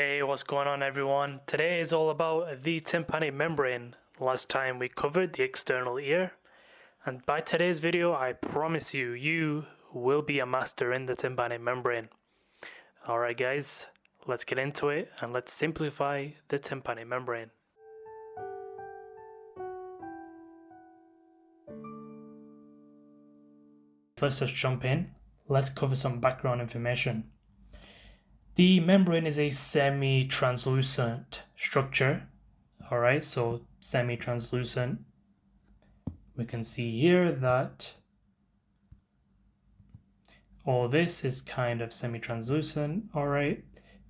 Hey, what's going on everyone? Today is all about the tympanic membrane. Last time we covered the external ear, and by today's video I promise you will be a master in the tympanic membrane. Alright guys, let's get into it and let's simplify the tympanic membrane. Let's just jump in. Let's cover some background information. The membrane is a semi-translucent structure. Alright, so semi-translucent. We can see here that all this is kind of semi-translucent. Alright,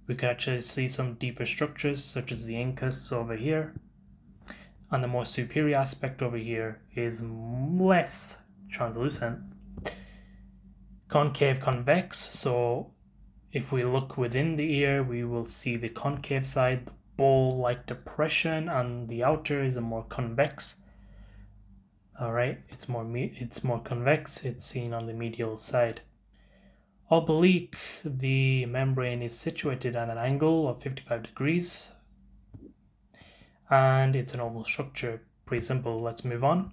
we can actually see some deeper structures such as the incus over here. And the more superior aspect over here is less translucent. Concave convex, so if we look within the ear, we will see the concave side, the bowl-like depression, and the outer is a more convex. Alright, it's more convex, it's seen on the medial side. Oblique, the membrane is situated at an angle of 55 degrees. And it's an oval structure, pretty simple, let's move on.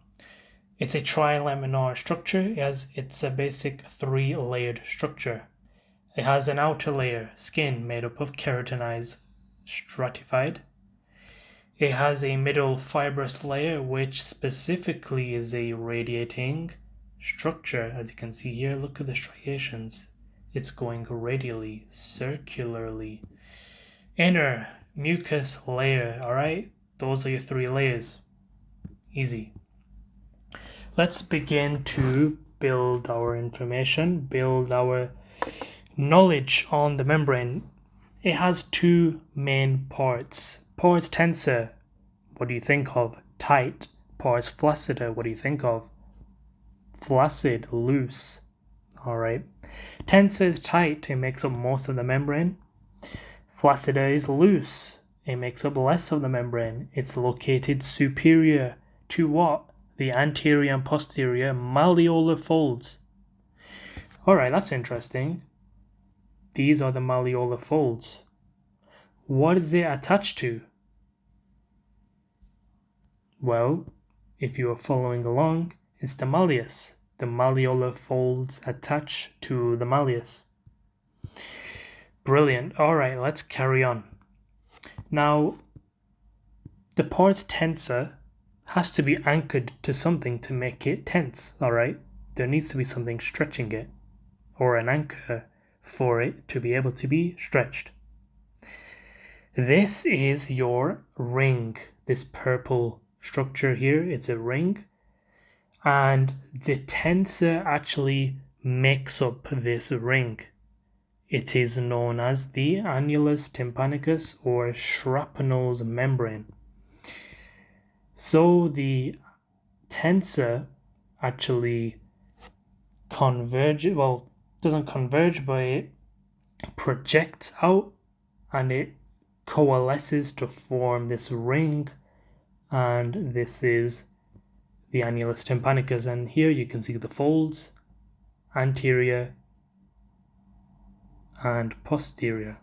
It's a trilaminar structure, it's a basic 3-layered structure. It has an outer layer, skin, made up of keratinized stratified. It has a middle fibrous layer, which specifically is a radiating structure. As you can see here, look at the striations. It's going radially, circularly. Inner mucus layer, alright? Those are your 3 layers. Easy. Let's begin to build our information, build our knowledge on the membrane. It has 2 main parts. Pars tensor, what do you think of? Tight. Pars flaccida, what do you think of? Flaccid, loose. Alright. Tensor is tight, it makes up most of the membrane. Flaccida is loose, it makes up less of the membrane. It's located superior to what? The anterior and posterior malleolar folds. Alright, that's interesting. These are the malleolar folds. What is it attached to? Well, if you are following along, it's the malleus. The malleolar folds attach to the malleus. Brilliant. Alright, let's carry on. Now, the pars tensor has to be anchored to something to make it tense, alright? There needs to be something stretching it, or an anchor for it to be able to be stretched. This is your ring, this purple structure here, it's a ring, and the tensor actually makes up this ring. It is known as the annulus tympanicus or shrapnel's membrane. So the tensor actually doesn't converge, but it projects out and it coalesces to form this ring, and this is the annulus tympanicus. And here you can see the folds, anterior and posterior.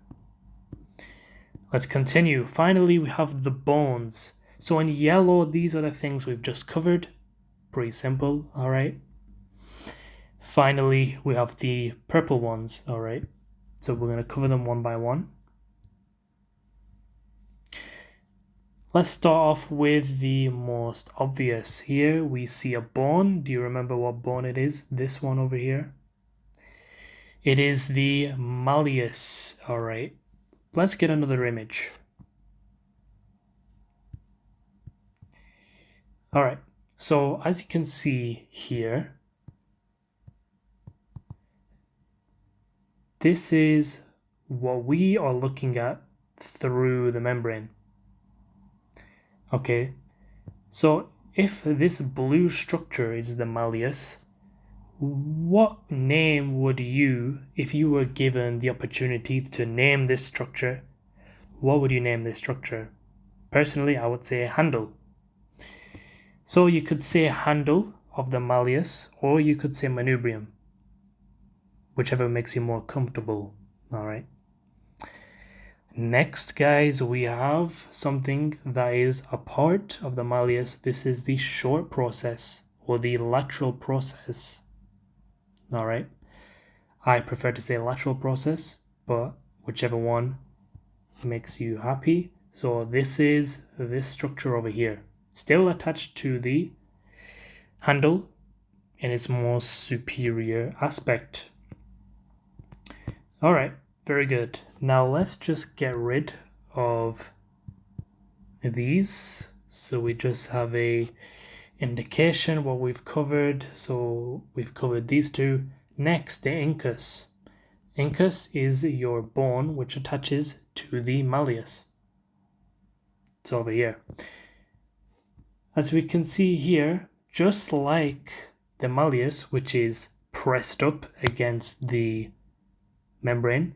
Let's continue. Finally, we have the bones. So in yellow, these are the things we've just covered. Pretty simple, alright? Finally, we have the purple ones, alright? So we're going to cover them one by one. Let's start off with the most obvious. Here we see a bone. Do you remember what bone it is? This one over here. It is the malleus, alright? Let's get another image. Alright, so as you can see here, this is what we are looking at through the membrane. Okay, so if this blue structure is the malleus, what name would you, if you were given the opportunity to name this structure, what would you name this structure? Personally, I would say handle. So you could say handle of the malleus, or you could say manubrium, whichever makes you more comfortable, alright? Next, guys, we have something that is a part of the malleus. This is the short process or the lateral process. All right. I prefer to say lateral process, but whichever one makes you happy. So this is this structure over here, still attached to the handle in its most superior aspect. All right, very good. Now let's just get rid of these. So we just have a indication what we've covered. So we've covered these two. Next, the incus. Incus is your bone which attaches to the malleus. It's over here. As we can see here, just like the malleus, which is pressed up against the membrane,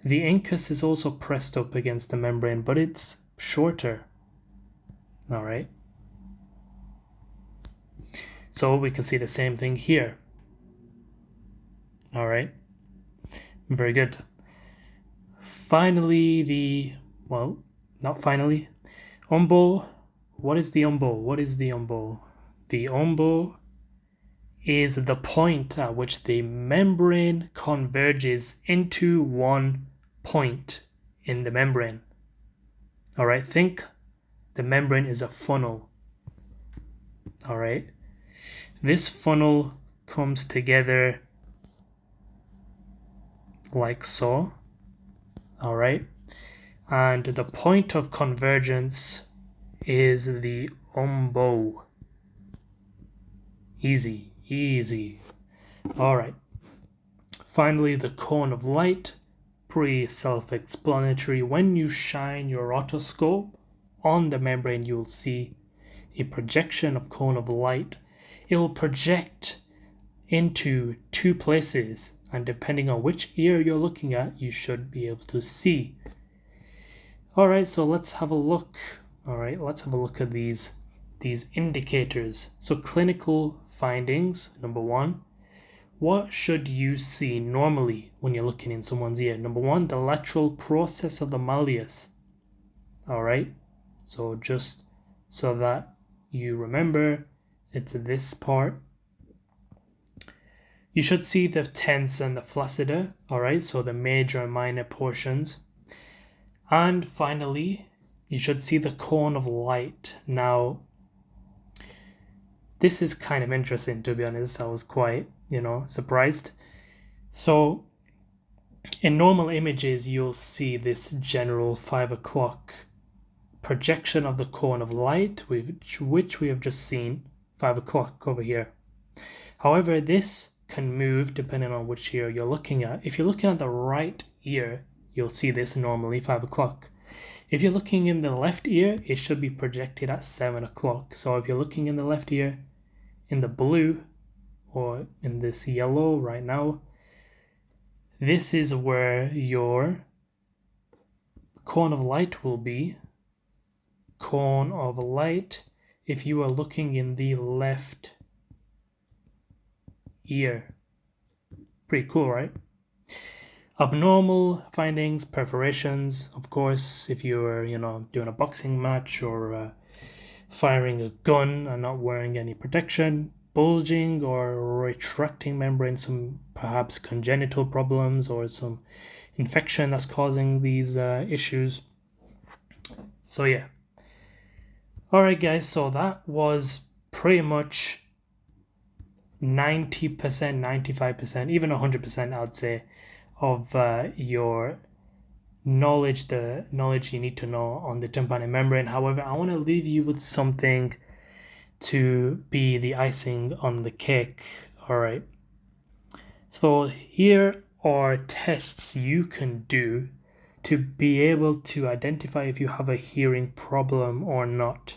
the incus is also pressed up against the membrane, but it's shorter. All right. So we can see the same thing here. All right. Very good. Finally, not finally, umbo. What is the umbo? What is the umbo? The umbo is the point at which the membrane converges into one point in the membrane. All right, think the membrane is a funnel. All right, this funnel comes together like so. All right, and the point of convergence is the umbo. Easy, easy. All right. Finally, the cone of light, pretty self-explanatory. When you shine your otoscope on the membrane, you will see a projection of cone of light. It will project into two places, and depending on which ear you're looking at, you should be able to see. All right, so let's have a look. All right, let's have a look at these indicators. So clinical findings, number one. What should you see normally when you're looking in someone's ear? Number one, the lateral process of the malleus. All right, so just so that you remember, it's this part. You should see the tense and the flaccida, all right, so the major and minor portions. And finally, you should see the cone of light. Now, this is kind of interesting, to be honest. I was quite, surprised. So, in normal images, you'll see this general 5 o'clock projection of the cone of light, which we have just seen, 5 o'clock over here. However, this can move depending on which ear you're looking at. If you're looking at the right ear, you'll see this normally 5 o'clock. If you're looking in the left ear, it should be projected at 7 o'clock. So if you're looking in the left ear, in the blue, or in this yellow right now, this is where your cone of light will be. Cone of light if you are looking in the left ear. Pretty cool, right? Abnormal findings, perforations, of course, if you're, doing a boxing match or firing a gun and not wearing any protection, bulging or retracting membrane, some perhaps congenital problems or some infection that's causing these issues. So yeah. All right, guys, so that was pretty much 90%, 95%, even 100%, I'd say, of your knowledge, the knowledge you need to know on the tympanic membrane. However, I want to leave you with something to be the icing on the cake. All right. So here are tests you can do to be able to identify if you have a hearing problem or not.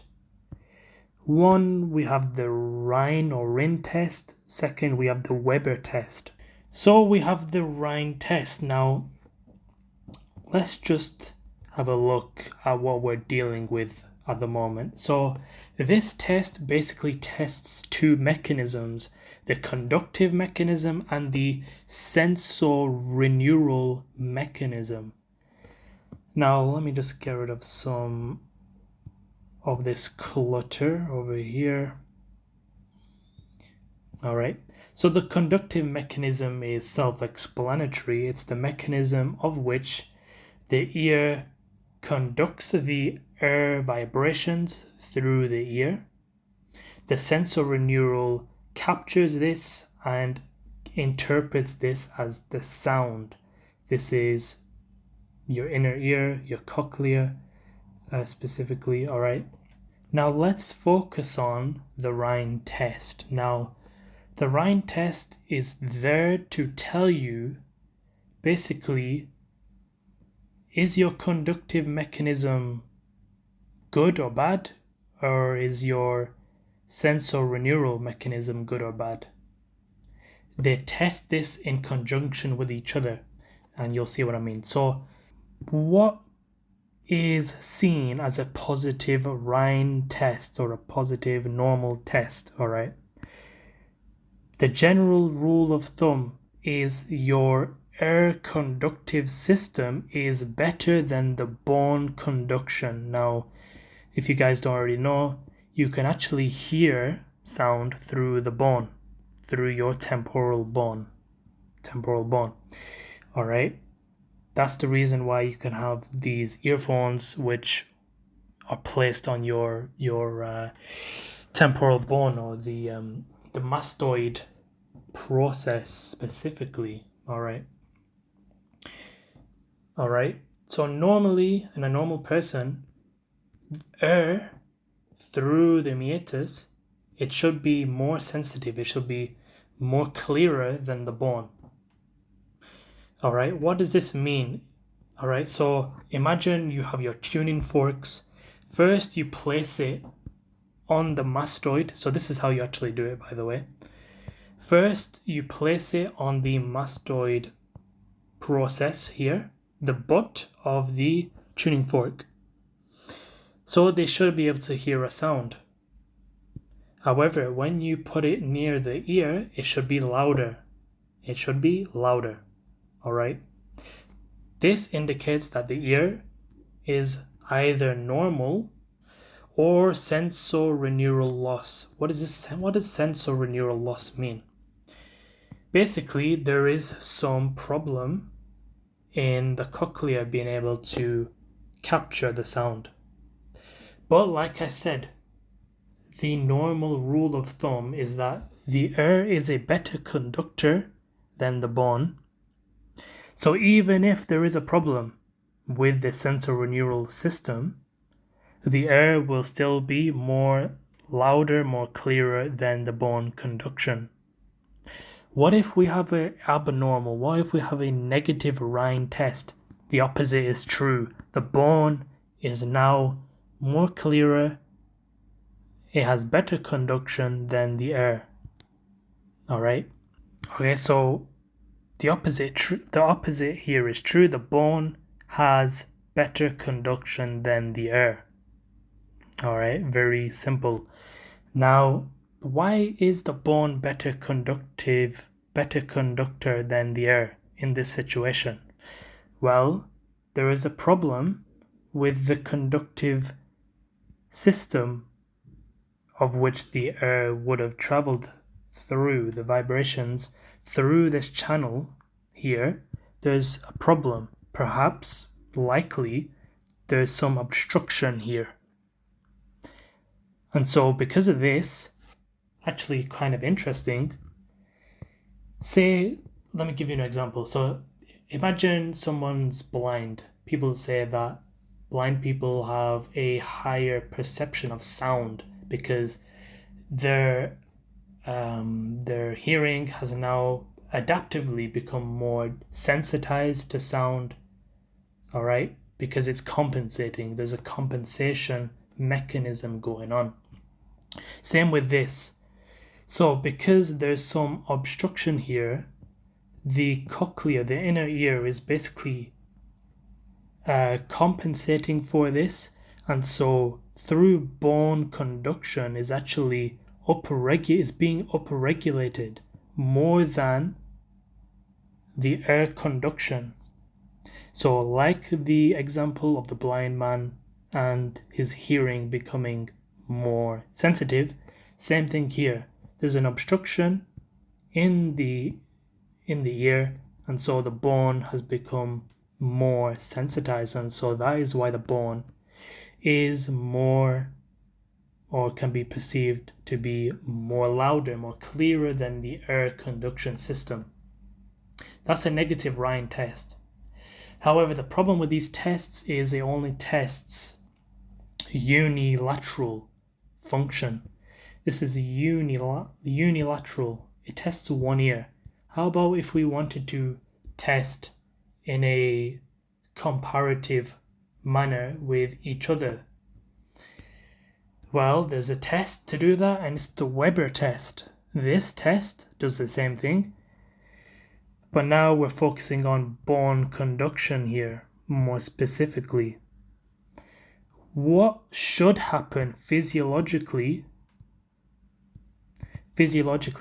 One, we have the Rhine or Rin test. Second, we have the Weber test. So we have the Rhine test. Now, let's just have a look at what we're dealing with at the moment. So this test basically tests two mechanisms, the conductive mechanism and the sensorineural mechanism. Now let me just get rid of some of this clutter over here. All right, so the conductive mechanism is self-explanatory. It's the mechanism of which the ear conducts the air vibrations through the ear. The sensory neural captures this and interprets this as the sound. This is your inner ear, your cochlea specifically, all right? Now let's focus on the Rhine test. Now, the Rhine test is there to tell you, basically, is your conductive mechanism good or bad? Or is your sensorineural mechanism good or bad? They test this in conjunction with each other, and you'll see what I mean. So, what is seen as a positive Rhine test or a positive normal test, all right? The general rule of thumb is your air conductive system is better than the bone conduction. Now, if you guys don't already know, you can actually hear sound through the bone, through your temporal bone. All right? That's the reason why you can have these earphones which are placed on your temporal bone, or the mastoid process specifically. All right. So normally, in a normal person, air through the meatus, it should be more sensitive. It should be more clearer than the bone. All right. What does this mean? All right. So imagine you have your tuning forks. First, you place it on the mastoid. So this is how you actually do it, by the way. First, you place it on the mastoid process here, the butt of the tuning fork. So they should be able to hear a sound. However, when you put it near the ear, it should be louder. It should be louder. All right. This indicates that the ear is either normal or sensorineural loss. What is this? What does sensorineural loss mean? Basically, there is some problem in the cochlea being able to capture the sound. But like I said, the normal rule of thumb is that the air is a better conductor than the bone. So even if there is a problem with the sensorineural system, the air will still be more louder, more clearer than the bone conduction. What if we have an abnormal? What if we have a negative Rhine test? The opposite is true. The bone is now more clearer. It has better conduction than the air. All right. Okay, so the opposite here is true. The bone has better conduction than the air. All right, very simple. Now, why is the bone better conductor than the air in this situation? Well, there is a problem with the conductive system of which the air would have traveled through, the vibrations through this channel here. There's a problem. Perhaps, likely, there's some obstruction here. And so because of this, actually kind of interesting, say, let me give you an example. So imagine someone's blind. People say that blind people have a higher perception of sound because their hearing has now adaptively become more sensitized to sound. All right, because it's compensating. There's a compensation mechanism going on. Same with this. So because there's some obstruction here, the cochlea, the inner ear, is basically compensating for this, and so through bone conduction is actually being upregulated more than the air conduction. So like the example of the blind man and his hearing becoming more sensitive, same thing here. There's an obstruction in the ear, and so the bone has become more sensitized, and so that is why the bone is more, or can be perceived to be more louder, more clearer than the air conduction system. That's a negative Ryan test. However, the problem with these tests is it only tests unilateral function. This is unilateral. It tests one ear. How about if we wanted to test in a comparative manner with each other? Well, there's a test to do that, and it's the Weber test. This test does the same thing, but now we're focusing on bone conduction here, more specifically. What should happen physiologically,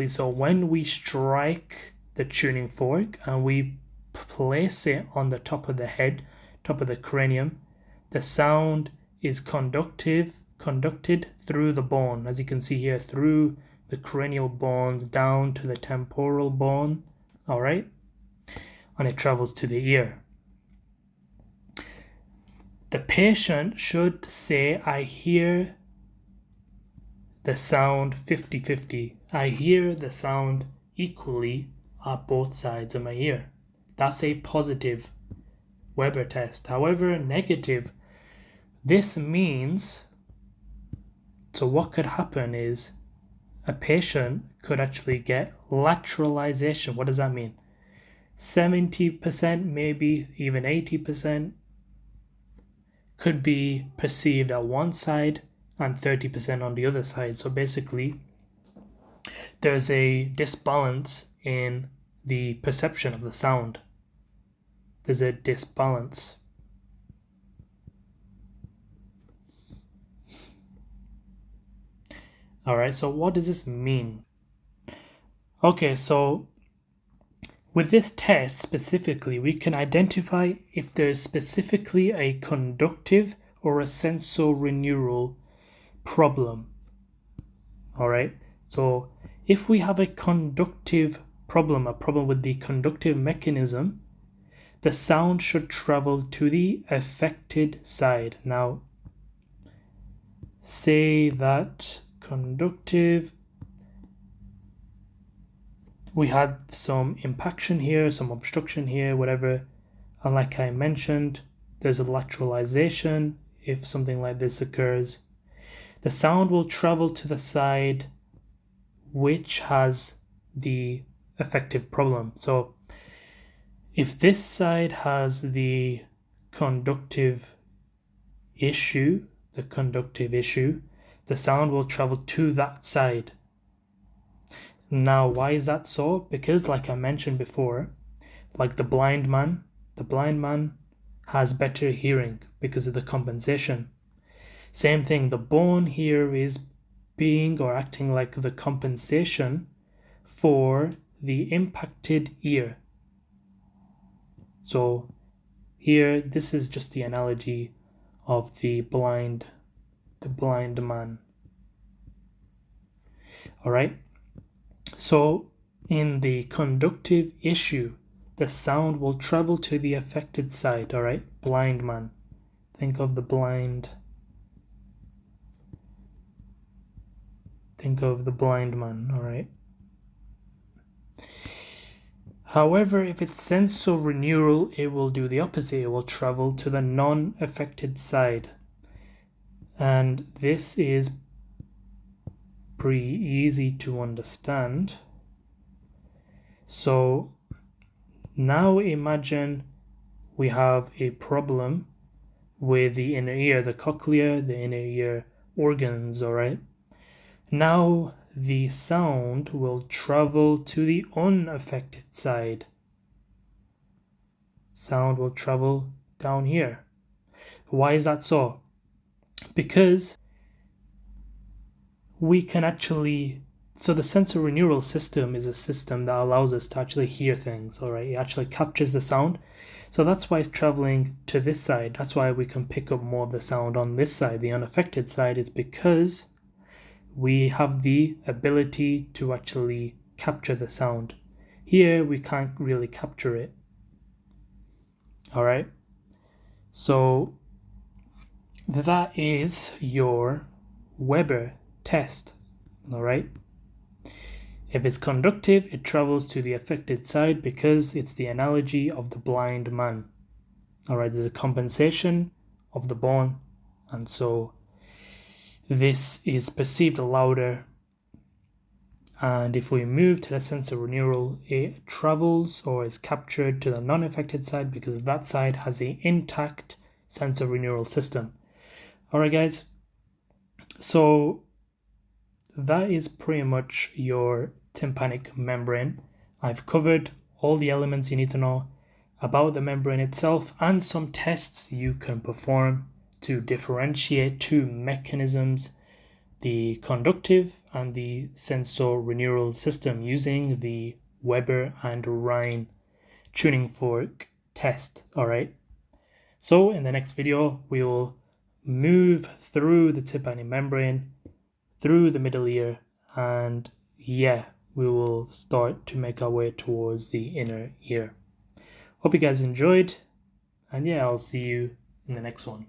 so when we strike the tuning fork and we place it on the top of the head, top of the cranium, the sound is conducted through the bone, as you can see here, through the cranial bones down to the temporal bone, all right, and it travels to the ear. The patient should say, I hear the sound 50-50. I hear the sound equally at both sides of my ear. That's a positive Weber test. However, negative, this means, so what could happen is a patient could actually get lateralization. What does that mean? 70%, maybe even 80% could be perceived at one side and 30% on the other side. So basically, there's a disbalance in the perception of the sound. There's a disbalance. All right, so what does this mean? Okay, so with this test specifically, we can identify if there's specifically a conductive or a sensorineural problem. All right, so if we have a conductive problem, a problem with the conductive mechanism, the sound should travel to the affected side. Now, say that conductive, we had some impaction here, some obstruction here, whatever, and like I mentioned, there's a lateralization. If something like this occurs, the sound will travel to the side which has the affective problem. So if this side has the conductive issue, the sound will travel to that side. Now, why is that so? Because like I mentioned before, like the blind man has better hearing because of the compensation. Same thing, the bone here is being or acting like the compensation for the impacted ear. So here, this is just the analogy of the blind man. All right. So in the conductive issue, the sound will travel to the affected side. All right. Blind man. Think of the blind. Think of the blind man. All right. However, if it's sensorineural, it will do the opposite. It will travel to the non-affected side. And this is pretty easy to understand. So now imagine we have a problem with the inner ear, the cochlea, the inner ear organs, all right? Now the sound will travel to the unaffected side. Sound will travel down here. Why is that so? Because we can actually So the sensory neural system is a system that allows us to actually hear things, all right? It actually captures the sound. So that's why it's traveling to this side. That's why we can pick up more of the sound on this side, the unaffected side. It's because we have the ability to actually capture the sound. Here, we can't really capture it, all right? So that is your Weber test, all right? If it's conductive, it travels to the affected side because it's the analogy of the blind man. All right, there's a compensation of the bone, and so this is perceived louder. And if we move to the sensory neural, it travels or is captured to the non-affected side because that side has the intact sensory neural system. All right, guys. So that is pretty much your tympanic membrane. I've covered all the elements you need to know about the membrane itself and some tests you can perform to differentiate two mechanisms, the conductive and the sensorineural system, using the Weber and Rhine tuning fork test. All right. So in the next video, we will move through the tympanic membrane, through the middle ear, and yeah, we will start to make our way towards the inner ear. Hope you guys enjoyed, and yeah, I'll see you in the next one.